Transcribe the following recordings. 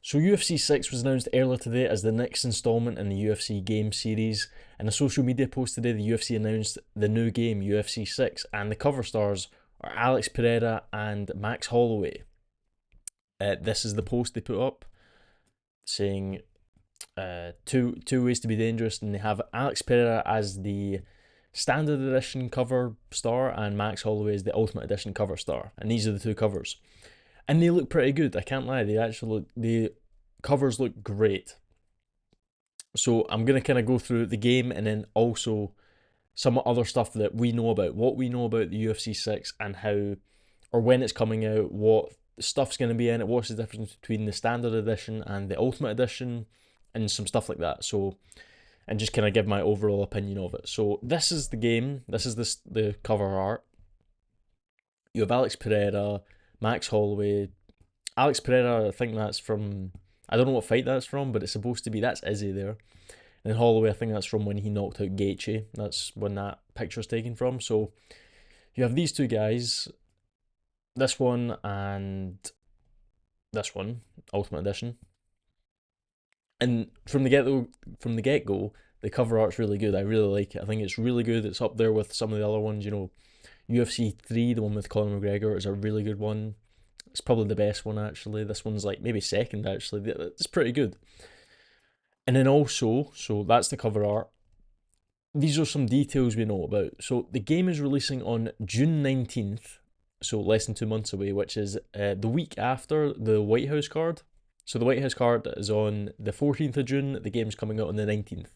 So UFC 6 was announced earlier today as the next installment in the UFC game series. In a social media post today, the UFC announced the new game, UFC 6, and the cover stars are Alex Pereira and Max Holloway. This is the post they put up saying two ways to be dangerous, and they have Alex Pereira as the standard edition cover star and Max Holloway as the ultimate edition cover star, and these are the two covers. And they look pretty good. I can't lie. They actually look. The covers look great. So I'm gonna kind of go through the game and then also some other stuff that we know about, what we know about the UFC 6 and how or when it's coming out, what stuff's gonna be in it, what's the difference between the standard edition and the ultimate edition, and some stuff like that. So and just kind of give my overall opinion of it. So this is the game. This is the cover art. You have Alex Pereira, Max Holloway. Alex Pereira, I think that's from. I don't know what fight that's from, but it's supposed to be. That's Izzy there. And Holloway, I think that's from when he knocked out Gaethje. That's when that picture's taken from. So you have these two guys, this one and this one, Ultimate Edition. And from the get go, the cover art's really good. I really like it. I think it's really good. It's up there with some of the other ones. UFC 3, the one with Conor McGregor, is a really good one. It's probably the best one actually. This one's like maybe second actually. It's pretty good. And then also, so that's the cover art. These are some details we know about. So the game is releasing on June 19th, so less than 2 months away, which is the week after the White House card. So the White House card is on the 14th of June. The game's coming out on the 19th.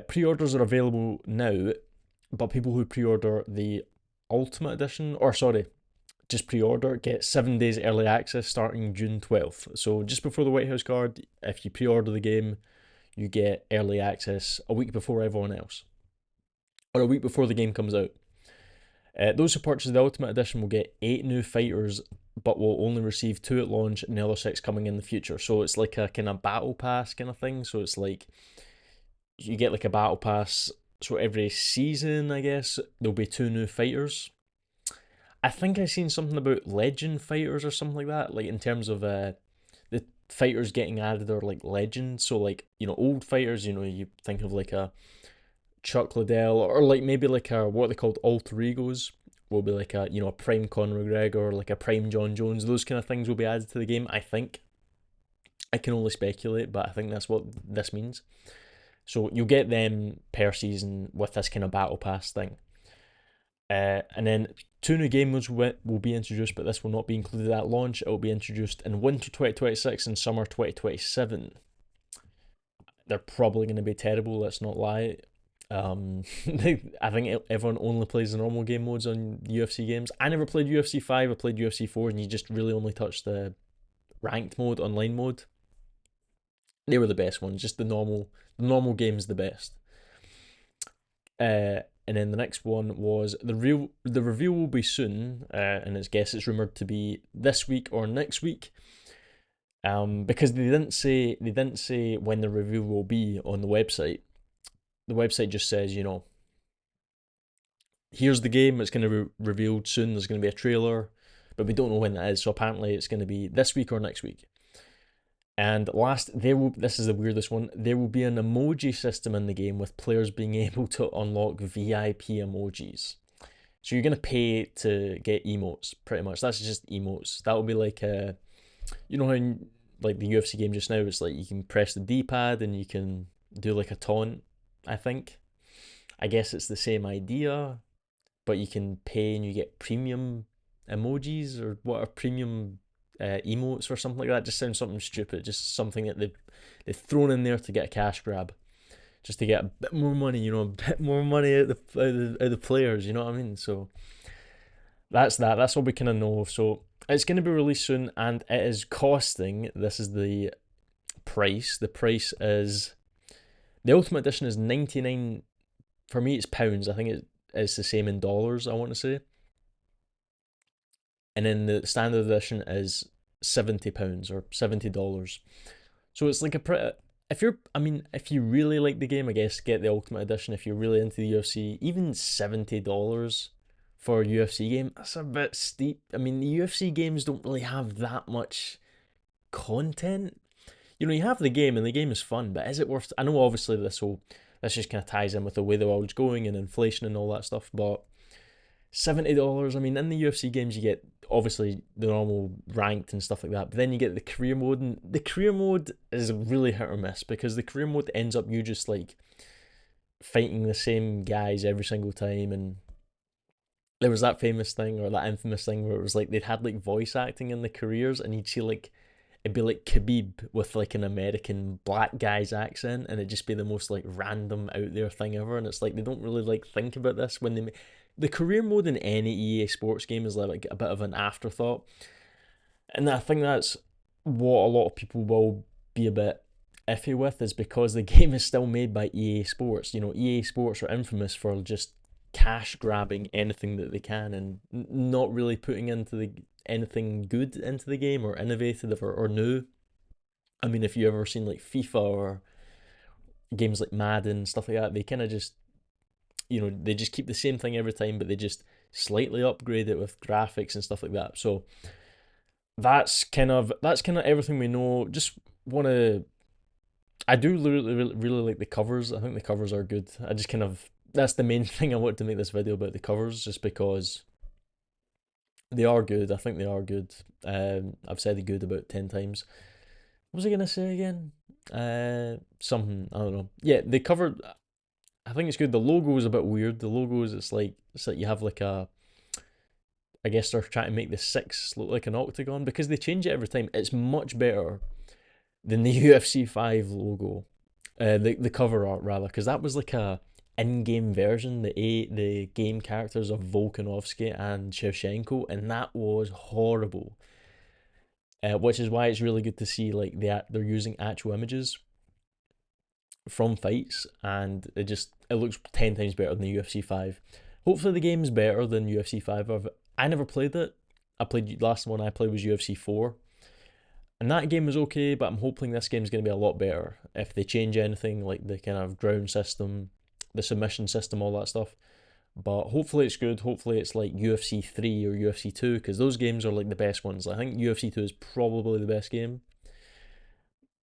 Pre-orders are available now, but people who pre-order the Ultimate Edition, or sorry, just pre-order, get 7 days early access starting June 12th. So just before the White House card, if you pre-order the game, you get early access a week before everyone else, or a week before the game comes out. Those who purchase the Ultimate Edition will get 8 new fighters, but will only receive 2 at launch, and the other 6 coming in the future. So it's like a kind of battle pass kind of thing. So it's like you get like a battle pass. So every season, I guess, there'll be 2 new fighters. I think I seen something about legend fighters or something like that, like in terms of the fighters getting added are like legends. So like old fighters, you think of like a Chuck Liddell or like maybe like a what they called alter egos will be like a prime Conor McGregor or like a prime John Jones. Those kind of things will be added to the game. I think I can only speculate, but I think that's what this means. So you'll get them per season with this kind of battle pass thing. And then 2 new game modes will be introduced, but this will not be included at launch. It will be introduced in winter 2026 and summer 2027. They're probably going to be terrible, let's not lie. I think everyone only plays the normal game modes on UFC games. I never played UFC 5, I played UFC 4, and you just really only touched the ranked mode, online mode. They were the best ones, just the normal game's the best. And then the next one was the reveal will be soon, and it's rumored to be this week or next week. Because they didn't say when the review will be on the website. The website just says, here's the game. It's going to be revealed soon. There's going to be a trailer, but we don't know when that is. So apparently, it's going to be this week or next week. And this is the weirdest one. There will be an emoji system in the game with players being able to unlock VIP emojis. So you're gonna pay to get emotes, pretty much. That's just emotes. That will be like how in like the UFC game just now, it's like you can press the D-pad and you can do like a taunt. I think. I guess it's the same idea, but you can pay and you get premium emojis or what are premium emotes or something like that. Just sounds something stupid, just something that they've thrown in there to get a cash grab, just to get a bit more money, a bit more money out of the players. You know what I mean? So that's that. That's all we kind of know. So it's going to be released soon, and it is costing. This is the price. The price is the Ultimate Edition is 99. For me, it's pounds. I think it's the same in dollars. I want to say, and then the standard edition is £70 or $70. So it's like a pretty. If you really like the game, I guess get the Ultimate Edition. If you're really into the UFC, even $70 for a UFC game, that's a bit steep. I mean, the UFC games don't really have that much content. You know, you have the game and the game is fun, but is it worth? I know obviously this just kind of ties in with the way the world's going and inflation and all that stuff, but $70. I mean, in the UFC games, you get obviously the normal ranked and stuff like that, but then you get the career mode, and the career mode is really hit or miss because the career mode ends up you just like fighting the same guys every single time. And there was that famous thing or that infamous thing where it was like they'd had like voice acting in the careers, and you'd see like it'd be like Khabib with like an American black guy's accent, and it'd just be the most like random out there thing ever. And it's like they don't really like think about this when they the career mode in any EA sports game is like a bit of an afterthought, and I think that's what a lot of people will be a bit iffy with, is because the game is still made by EA Sports. You know, EA Sports are infamous for just cash grabbing anything that they can and not really putting into the anything good into the game or innovative or new. I mean, if you ever seen like FIFA or games like Madden, stuff like that, they kind of just, you know, they just keep the same thing every time, but they just slightly upgrade it with graphics and stuff like that. So that's kind of everything we know. Just want to, I do really like the covers. I think the covers are good. I just kind of, that's the main thing I want to make this video about, the covers, just because they are good. I think they are good. I've said it good about 10 times. What was I gonna say again? Something, I don't know. Yeah, the cover. I think it's good. The logo is a bit weird. The logos, it's like you have like a. I guess they're trying to make the six look like an octagon because they change it every time. It's much better than the UFC 5 logo, the cover art rather, because that was like a in-game version, the game characters of Volkanovski and Shevchenko, and that was horrible. Which is why it's really good to see like they're using actual images from fights, and it looks 10 times better than the UFC 5. Hopefully the game's better than UFC 5. I never played it. I played last one I played was UFC 4, and that game was okay, but I'm hoping this game's going to be a lot better if they change anything like the kind of ground system, the submission system, all that stuff. But hopefully it's good. Hopefully it's like UFC 3 or UFC 2, because those games are like the best ones. I think UFC 2 is probably the best game.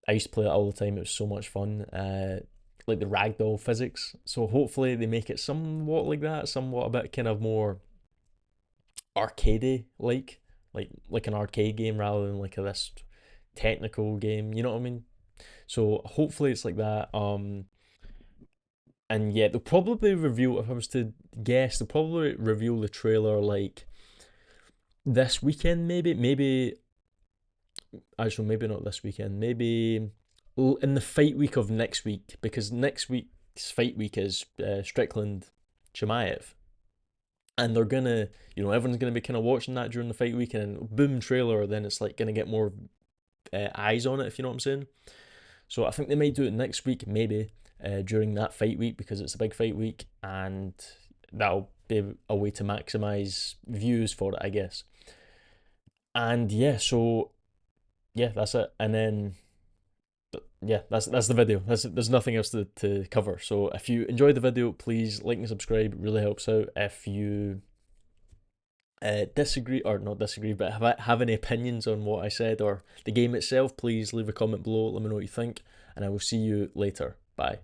I used to play it all the time. It was so much fun. Like the ragdoll physics. So hopefully they make it somewhat like that, somewhat a bit kind of more arcadey like an arcade game rather than like this technical game. You know what I mean? So hopefully it's like that. And yeah, they'll probably reveal, if I was to guess, they'll probably reveal the trailer like this weekend, maybe actually maybe not this weekend, maybe in the fight week of next week, because next week's fight week is Strickland Chimaev, and they're gonna, you know, everyone's gonna be kind of watching that during the fight week, and boom, trailer, then it's like gonna get more eyes on it, if you know what I'm saying. So I think they might do it next week, maybe during that fight week, because it's a big fight week, and that'll be a way to maximize views for it, I guess. And yeah, so yeah, that's it. And then yeah, that's the video. There's nothing else to cover. So if you enjoyed the video, please like and subscribe. It really helps out. If you disagree or not disagree, but have any opinions on what I said or the game itself, please leave a comment below. Let me know what you think, and I will see you later. Bye.